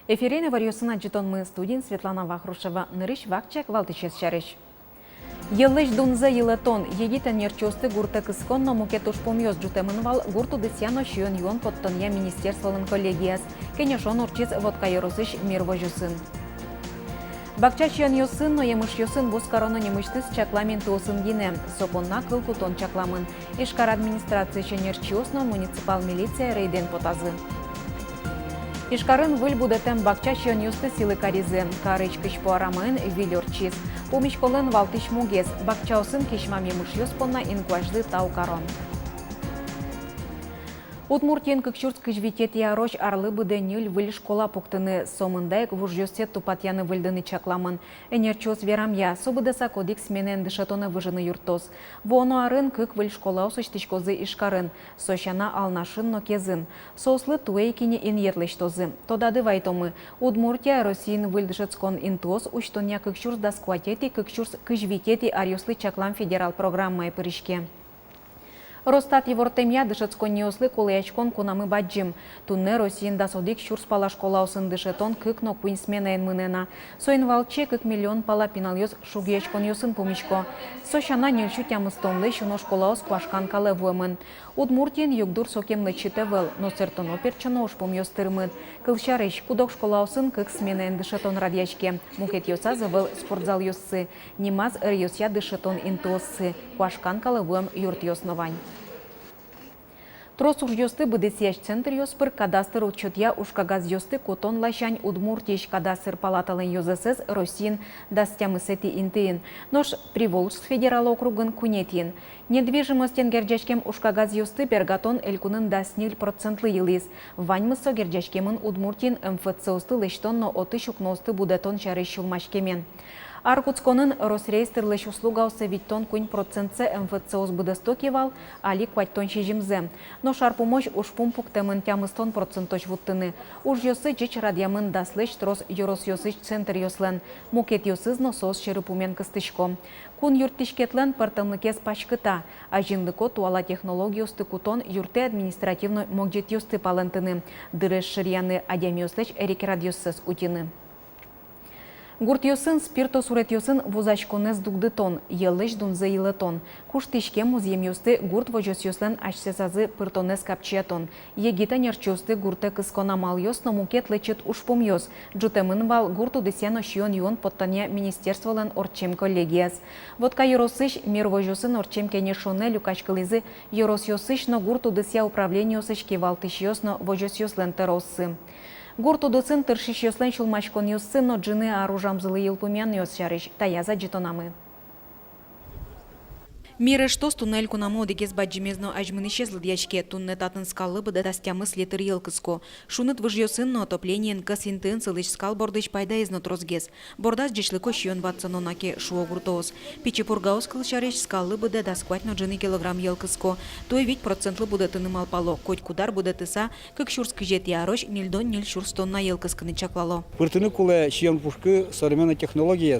Эфирене варьосына житонмы студент Светлана Вахрушева нырыш вакчак валтычес шарыш. Йыллыш дунза йылытон егитен нерчосты гурта кысконно мукетуш помьёс жутемынвал гурту десяно шион юон подтонья министерстволын коллегияс. Кенешон урчиз водка yorosыш мирвожусын. Бакча шион йосын, но емыш йосын бус короно немыштыс чакламен туосын гине. Сопонна кыл кутон чакламын. Ишкар администрация нерчосно муниципал милиция рейден потазы. Ишкарын выль будетем бакча шион йосты силы каризы. Карыч кыш поарамын вилёрчиз. Помощь колен валтыш мугес. Бакча осын кишмам емыш йоспонна инкуажды тау карон. Удмуртиен кыкчурск жвитет яроч арлы быденюль выль школа пуктыны сомындайк вужьёсет тупатьяны выльдыны чакламын. Энерчос верамья собыдеса кодекс менен дышатоны выжыны юртос. Воно арын кык выль школа усыштычкозы ишкарын. Сощана алнашын но кезын. Сослы туэйкине иньетлыш тозы. Тодады вайтомы. Удмуртия Россиин выльдышецкон интос учтоня кыкчурс даскуатети кыкчурс кыжвитети арьослы чаклам федерал программай пырышке. Ростат евортемья дышецкон неослы колыячкон кунамы баджим. Тунне Россиин дасодик шурс пала школа усын дышетон кык но куин сменаен мынена. Соин валче кык миллион пала пиналёс шугиячкон юсын помичко. Сощана нельчу тямыстонлы шуно школа ос квашкан калевуемын. Удмуртиен югдур сокемлы читевел, но сертоно перчано уж помьёс тырмын. Кылчарыш кудок школа усын кык сменаен дышетон радьячке. Мукет йоса завел спортзал йоссы. Нимаз йосья дышетон интуоссы. Квашкан калевуем юрт йосновань. Трос уж йосты быдысияш центр йоспыр кадастр учетья ушкагаз йосты котон лащань удмуртиш кадастр палаталын йозесес Россиин дастямысети интыин. Нож Приволжск федерал округын кунетин. Недвижимостен герджачкем ушкагаз йосты пергатон элькунын дасниль процентлы йылыз. Ваньмысо герджачкемын удмуртин МФЦ осты лыштон но оты шукносты будетон чары шулмашкемен. Аркутсконын Росрейстерлыш услуга усевиттон кунь процентсе МФЦ озбыдыстокевал, али кваттон шижимзе. Но шарпумош ушпум пуктемын тямыстон проценточ вуттыны. Уж йосы чич радиамын даслыш трос йорос йосыч центр йослен. Мукет йосыз носос шерыпумен кыстышко. Кун юртишкетлен пыртымлыкес пачкыта, а жинлыко туала технологиосты кутон юрте административно могджет йосты палентыны. Дырыш шырьяны адямиослеч эрикерадьоссыз утины. Гурт йосын спирто сурет йосын вузачконез дугдытон, йылыш дунзы йылытон. Куштишке музеем йосты гурт вожос йослен ашсесазы пыртонез капчиятон. Егита нерчосты гурте кысконамал йос, но мукет лечет ушпом йос. Джутемын вал гурту десяно шион юон подтане министерстволен орчем коллегияс. Водка йоросыш мир вожосын орчем кенешоне люкачкализы йорос йосыш, но гурту деся управление йосыш кевалтыш йос, но вожос йослен тероссы. Гурту доцин тыршиш йослен шулмашкон йоссы, но джины аружамзылы йылпумян йос шарыш, таяза житонамы. Мире штос туннель кунамо дегез баджимезно ажмын исчезлы дьячке, тунне татын скалы быда дастямыс летыр йылкыско. Шунет выжьосын, но отоплениен касинтын сылыш скал бордыш пайда изно трозгез. Бордас джишлыко шион ватсанонаке шуо гуртоос. Пичи пургаос кылшарыш скалы быда даскватно джины килограмм йылкыско. Той ведь процентлы быда тынымал пало. Коть кудар быда тыса, как шурск жет ярош, нильдон ниль шурс тонна йылкыскыны чаклало. Пыртыны куле шион пушкы современной технологии.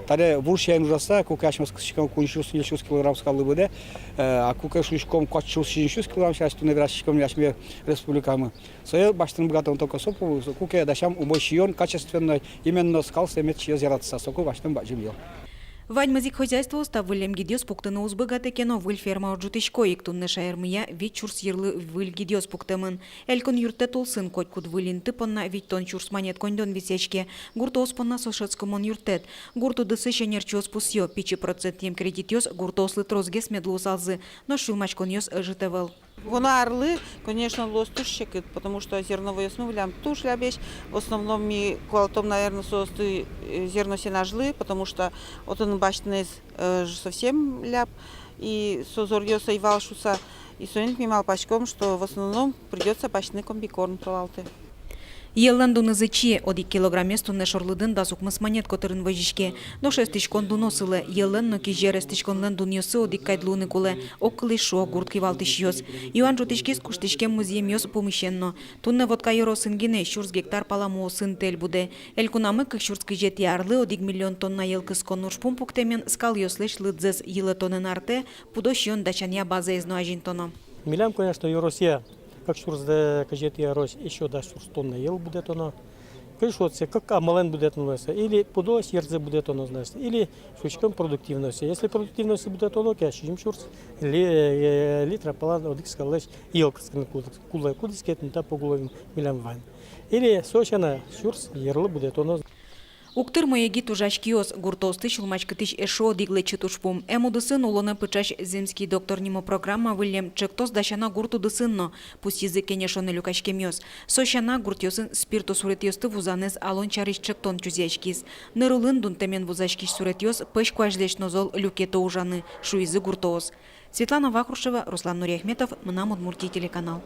Таре вуршаен ужаса, кукашмас кышком куншус нильшус килограмм скалы быда, а кукашушком качус шиншус килограмм сейчас тунне врачком яшме республикамы. Соел баштын бгатон только сопу, куке дашам убойшион качественной именно скал семет чье зератса, соку баштын баджимил. Вадьмазик хозяйство ставылем гидёс пуктыны узбыгаты кено выль ферма орджутышко иктунны шайырмыя вид чурс йырлы выль гидёс пуктымын. Элькон юртте тулсын коть куд вылин тыпонна вид тон чурс манет кондон висечке. Гурто оспонна сошецкомон юртет. Гурто дысы шенерчиос пусьё, пичи процентем кредитёс гурто ослы трозгес медлу салзы, но шулмачкон ёс житевел. Воно орлы, конечно, лос тушчекет, потому что зерновые смывлям туш лябещ. В основном ми куалтом, наверное, состы зерно сенажлы, потому что вот он башнез совсем ляп. И созорьёса и валшуса. И соин мимал пачком, что в основном придется башны комбикорн провалты. Елен дунызычи, 1 килограммес тунне шорлыдын да сукмыс монет котырын вожишке. Но 6 тичкон дуносылы, елен но кижерес тичкон лен дуньосы 1 кайдлуны куле, околы шо гуртки валтыш йос. Иван жутичкис куштичке музеем йос помещенно. Тунне водка йоро сынгине, шурс гектар паламуо сын тель буде. Элькунамы кых шурскый жети арлы 1 миллион тонна елкыс конуш пумпуктемен скал йослеш лыдзес елы тонен арте, пудош йон дачанья база изно ажинтоно. Милям, конечно, и Россия, как шурс кажет я Рось, еще да шурс тонна ел будет оно. Пришётся, как амален будет оно, или пудо сердце будет оно, значит, или шучком продуктивности. Если продуктивность будет оно, кашим шурс, литра пала, одик скалеш, елка кула кудискет, не та поголовим милям ван. Или сочана шурс ерлы будет оно. Уктыр моеги тужашкиос гуртосты шулмачкытыш эшо дигле чытушпум. Эмудысын улоны пычаш земский доктор нимо программа вылем чектос дашана гурту дысынно. Пусть языкене шоны люкашкемьос. Сошана гуртьосын спирту суретьосты вузанез алон чариш чектон чузячкис. Нырулын дунтемен вузачкиш суретьос пыш кважлеш нозол люкето ужаны. Шуизы гуртоос. Светлана Вахрушева, Руслан Нуряхметов, Мнам Удмуртий телеканал.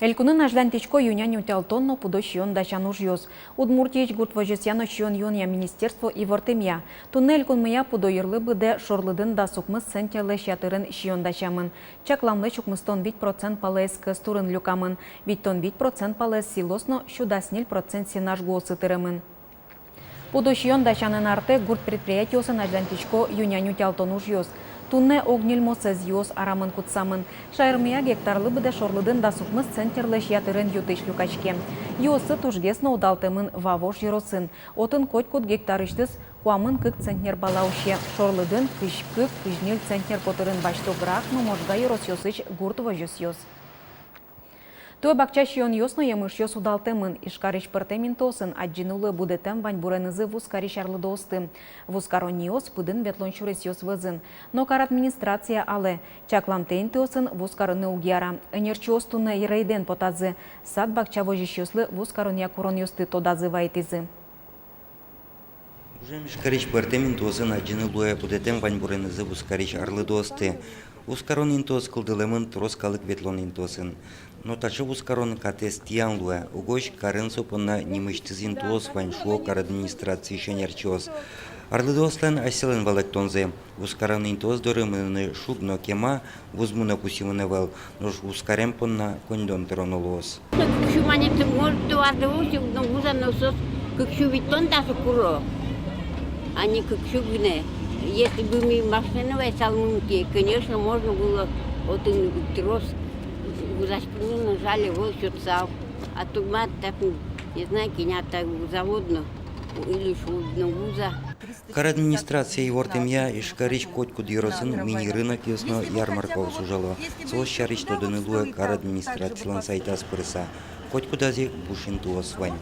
Элькунын ажлантичко юнян утялтонно пудош йон дачануш йос. Удмуртич гурт вожесяно чьон йон я министерство и вортемья. Тунне элькун мыя пудо йырлы быде шорлыдын да сукмыс сентялы шатырын шьон дачамын. Чакламлы чукмыстон 5% палес кыстурын люкамын. 5% палес силосно щудаснил процент сенаж гоосытырымын. Пудош йон дачанын арте гурт предприятиосын ажлантичко юнян утялтонуш йос. Тунне огнильмосыз йос арамын кутсамын. Шайырмыя гектарлы быда шорлыдын да сукмыс центрлы шиятырын ютыш люкачке. Йосы тужгесно удалтымын вавош йыросын. Отын котькут гектарыштыз куамын кык центнер балауше. Шорлыдын кыш-кык кыжнел центнер котырын башто грах, но можга йырос йосыч гурт вожес йос. Той бакчаш йон йосно емыш йос удалтымын. Ишкарыш пыртемин тосын аджинулы будетем вань буренызы вускариш арлы досты. Вускарон йос пыдын ветлон чурес йос вызын. Но кар администрация але. Чакламтейн тосын вускарыны угяра. Энерчиос туны рейден потазы. Сад бакча вожиш йослы вускарон якурон йосты тодазы вайтизы. Уже ишкарыш пыртемин тосын аджинулы будетем вань буренызы вускариш арлы досты. Ускарон интос кылдылымын троскалык ветлон интосын. Но тачы ускарон катес тиянлуя, угош карын сопына немыштыз интос вань шуо кар администрации шенерчос. Арлыдослен аселен валектонзе. Ускарон интос дорымыны шубно кема вузмуна кусимыны вел, нож ускарем понна кондон теронолос. Шуманец может доводить, но вуза носос, как шубитон даже куро, а не как шубне. Если бы мы машиновые салмунки, конечно, можно было вот трос заспину нажали, вот что-то, а то мы так, не знаю, кинята заводно или шубно вуза. Кар администрация и вортемья ишкарич котку диросен мини-рынок ясно ярмарков сужало. Сос шарич то донылуя кар администрациялан сайтас прыса. Котку дази бушин туос вань.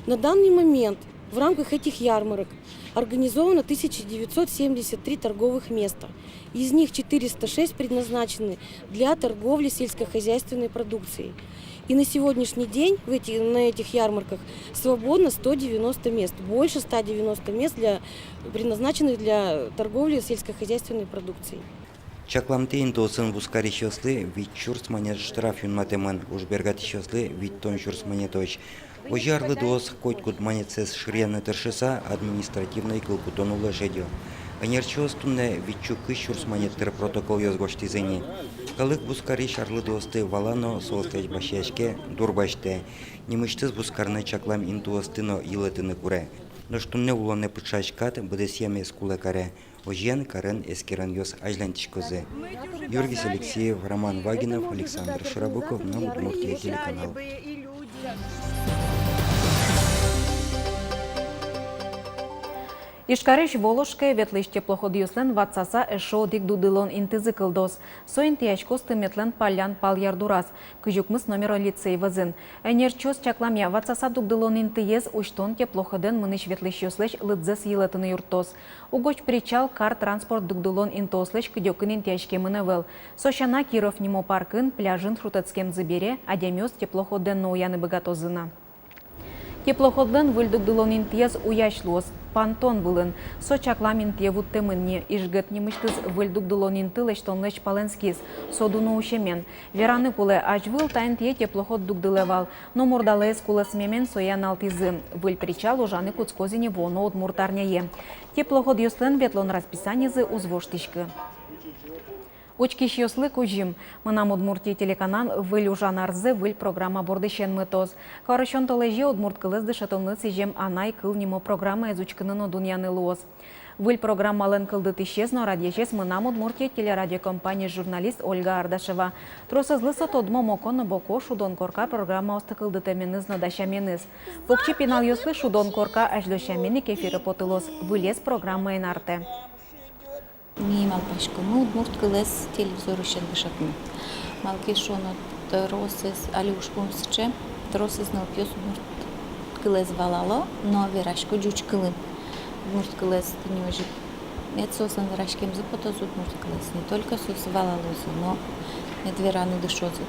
На данный момент в рамках этих ярмарок организовано 1973 торговых места. Из них 406 предназначены для торговли сельскохозяйственной продукцией. И на сегодняшний день на этих ярмарках свободно 190 мест. Больше 190 мест предназначенных для торговли сельскохозяйственной продукцией. Чакламтейн тосын вускарич йослы вид чурс монет штраф юн матеман, уж бергатич йослы вид тон чурс монеточ. Ожарлы дос котькут монетсес шриенны тершиса административной кылкутону лежедё. Энерчиос тунне витчу кыщурс монеттер протокол йозгоштизени. Калык бускариш арлы досты валано солстач башешке дурбаште. Немыштыз бускарны чаклам интуостыно илетыны куре. Но штунне улоне пычашкат бдесьяме скуле каре. Ожен карен эскеран йос ажлантичкозы. Юргис Алексеев, Роман Вагинов, Александр Шарабуков, Мнам Удмуртий телеканал. Ишкариш Волошке ветлыш теплоходиослен ватсаса эшо дик дудылон интизы кылдос. Соин тиячкос тыметлен палян пал ярдурас. Кыжукмыс номер лицей вазын. Энерчос чакламя ватсаса дудылон интиез уштон теплоходен мыныш ветлыш йослеш лыдзес йылатыны юртос. Угоч причал кар транспорт дудылон интослеш кыдёкын интиячке мынывел. Сошана Киров нимо паркын пляжын шрутецкем забере, адемёс теплоходен но уяны богатозына. Теплоходден выльдык дылон интиез уяшлос. пантон вылын. Сочакламин тевут темынне. Ижгет немыштыз выльдук дулонин тылыш тонлыш паленскиз. Содуну ущемен. Вераны куле ажвыл тайн тие теплоход дугдылевал. Но мурдалес куле смемен соян алтизы. Выль причал ужаны куцкозине воно от муртарняе. Теплоход юслен ветлон расписанизы узвоштичкы. Очкиш йослы кужим. Мынам Удмуртия телеканал выль ужан арзы выль программа бордышен мытоз. Карышон толеже Удмурт кылыз дышатылны сижем анай кыл нимо программа изучкынын дуньяны луоз. Выль программа лен кылдыт исчезно радиешес мынам Удмуртия телерадиокомпания журналист Ольга Ардашева. Тросызлы сотодмо моконы боко шудон корка программа остыкылдыт эменыз надашаменыз. Покчи пинал йослы шудон корка аждошамени кефиры потылоз. Вылез программа энарте. Ми малпашкамы Удмурт кылыз телевизорышен дышатны. Малки шоно тросыз алюшпумсче, тросыз налпьёс Удмурт кылыз валало, но верашко жуч кылын. Удмурт кылыз тынёжи. Нет сосан верашкем запотоз Удмурт кылыз. Не только сос валалозы, но нет вераны дышозы.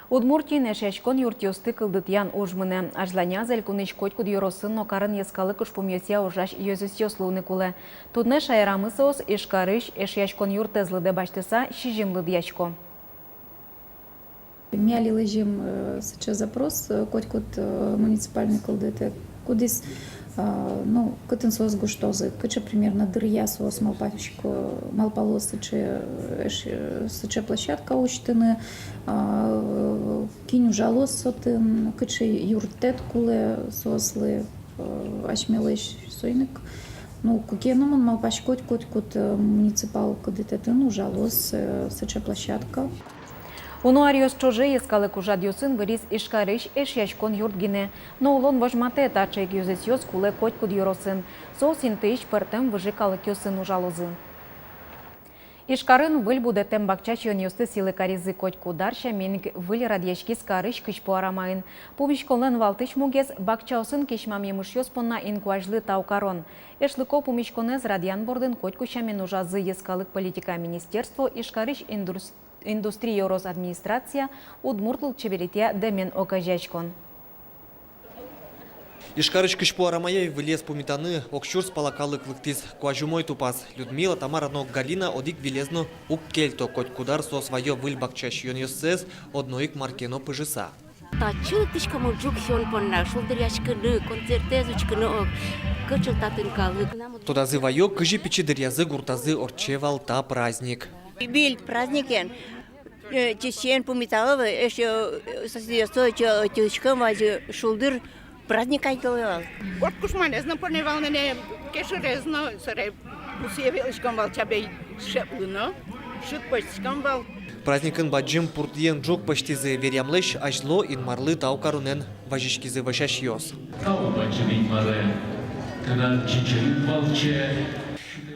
Удмуртин эшешкон юртиосты кылдыт ян ужмыны. Ажланя зелькуныч котькуд юросын нокарын ескалы кышпумьёсия ужаш йözüс йослуны кулы. Тудне шайрамысос ишкарыш эшяшкон юртезлыды баштыса шижимлыд яшко. Мяли лежим сейчас запрос котькуд муниципальный кылдыты. Кудис ну, кытын соз гуштозы, кычы примерно дырья соз малполос сыче площадка учтыны, кинь ужалос сотын, кычы юртет куле сослы ашмелыш сойник. Ну, кукеномон малпаш котькуд муниципал кыдытетін ужалос сыче площадка. Унуариос чоже ескалы кужадьосын вырис ишкарыш эшяшкон юртгине. Но улон важмате тачек юзесьёс куле котькуд юросын. Соусин тыш пертем выжикалы кёсын ужалозы. Ишкарын выль будетем бакчачион ёсты силы каризы котькударша меник выль радьяшки скарыш кышпу арамайын. Пумишколен валтыш мугез бакчаосын кешмам емыш ёспонна инкуажлы таукарон. Эшлыко пумишконез радиан бордын коткучамен ужазы ескалык политика министерство ишкарыш индустрия Росадминистрация Удмуртл чеберития демен окажачкон. Ишкарыч кышпу арамая вылез пумитаны окшурс палакалы клыктиз куажумой тупас. Людмила, Тамара, но Галина одик вилезну уккельто котькудар со свое выльбакчаш йоньёсез одноик маркено пыжыса. Тачы тышка мужук сён понна, шулдыряшкыны, концертезучкыны ок, кычыл татынкалы. Туда зываю кыжи печи дырязы гуртазы орчевал та праздник. Бил праздникен, чечен пумиталова, еще соседство тючком вази шулдыр праздник айтылывал. Вот кушманезно поневал мене кешерезно саре бусевелышком вал чабей шеплыно, шутпочком вал. Праздникын баджим пуртиен джук почтизы верямлыш ажло инмарлы таукарунен важишкизы вашаш йос.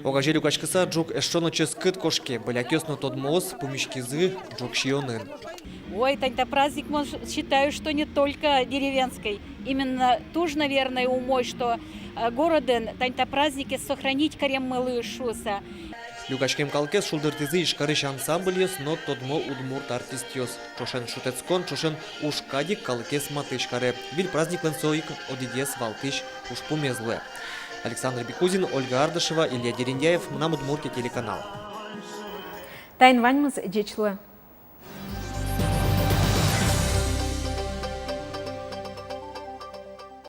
Огажелю качкыса джук эшшоночы скыт кошке, балякёсно тодмоз пумишкизы джук шионын. Ой, Тань-то праздник, считаю, что не только деревенской. Именно туж, наверное, умой, что городен Тань-то праздники сохранить карем малышуса. Люкашкем калкес шулдыртизы ишкарыш ансамбльёс, но тодмо удмурт артистёс. Чошен шутецкон, чошен ушкадик калкес матышкаре. Виль праздник ленсоик одидес валтыш ушпумезле. Александр Бекузин, Ольга Ардашева, Илья Дерендяев, нам Удмуртия телеканал. Тайн ваньмыз джечлуэ.